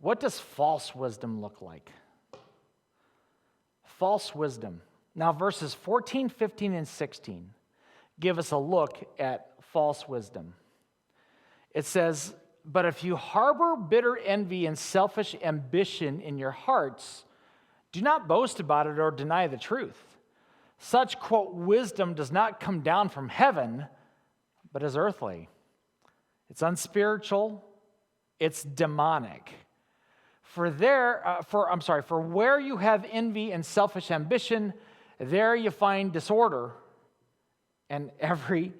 What does false wisdom look like? False wisdom. Now, verses 14, 15, and 16 give us a look at false wisdom. It says, "But if you harbor bitter envy and selfish ambition in your hearts, do not boast about it or deny the truth. Such, quote, wisdom does not come down from heaven, but is earthly. It's unspiritual. It's demonic. For where you have envy and selfish ambition, there you find disorder and every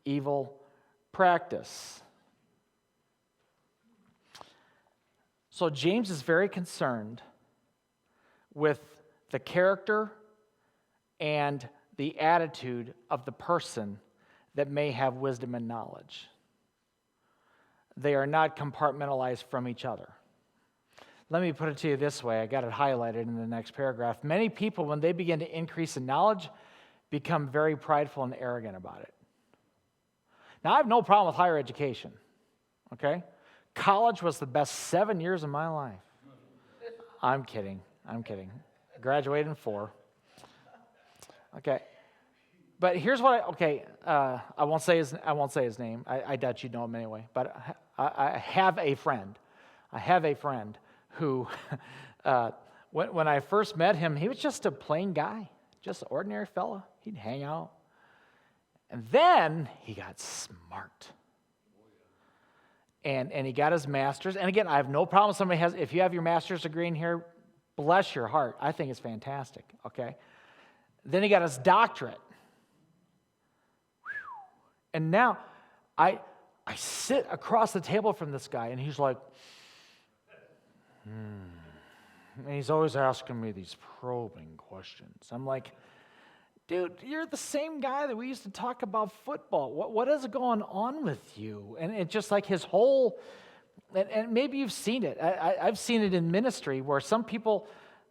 evil practice." So James is very concerned with the character and the attitude of the person that may have wisdom and knowledge. They are not compartmentalized from each other. Let me put it to you this way. I got it highlighted in the next paragraph. Many people, when they begin to increase in knowledge, become very prideful and arrogant about it. Now, I have no problem with higher education, okay? College was the best 7 years of my life. I'm kidding. I graduated in 4. Okay. But here's what I won't say his name. I doubt you know him anyway. But I have a friend. Who, when I first met him, he was just a plain guy, just an ordinary fella. He'd hang out. And then he got smart. And he got his master's. And again, I have no problem if you have your master's degree in here, bless your heart. I think it's fantastic, okay? Then he got his doctorate. And now I sit across the table from this guy, and he's like, and he's always asking me these probing questions. I'm like, dude, you're the same guy that we used to talk about football. What is going on with you? And it's just like his whole, and maybe you've seen it. I've seen it in ministry where some people,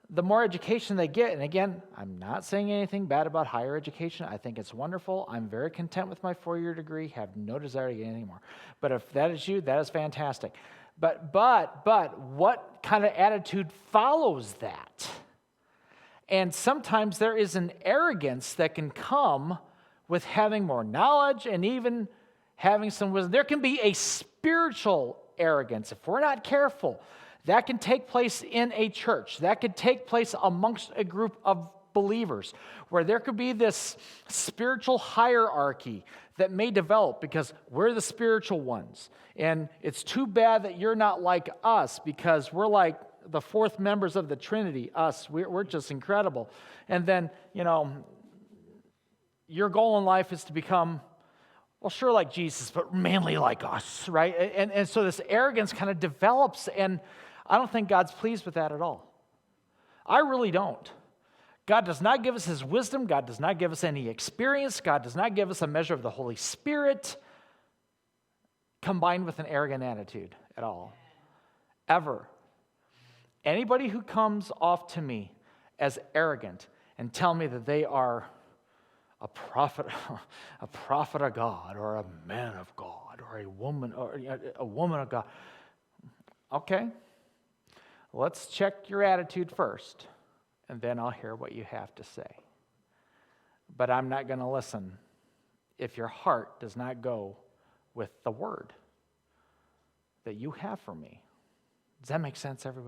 the more education they get, and again, I'm not saying anything bad about higher education. I think it's wonderful. I'm very content with my 4-year degree, have no desire to get any more. But if that is you, that is fantastic. But what kind of attitude follows that? And sometimes there is an arrogance that can come with having more knowledge and even having some wisdom. There can be a spiritual arrogance if we're not careful. That can take place in a church. That could take place amongst a group of believers where there could be this spiritual hierarchy that may develop because we're the spiritual ones. And it's too bad that you're not like us because we're like the fourth members of the Trinity, us. We're just incredible. And then, your goal in life is to become, well, sure like Jesus, but mainly like us, right? And so this arrogance kind of develops, and I don't think God's pleased with that at all. I really don't. God does not give us his wisdom. God does not give us any experience. God does not give us a measure of the Holy Spirit combined with an arrogant attitude at all. Ever. Anybody who comes off to me as arrogant and tell me that they are a prophet of God or a man of God or a woman of God, okay, let's check your attitude first. And then I'll hear what you have to say. But I'm not going to listen if your heart does not go with the word that you have for me. Does that make sense, everybody?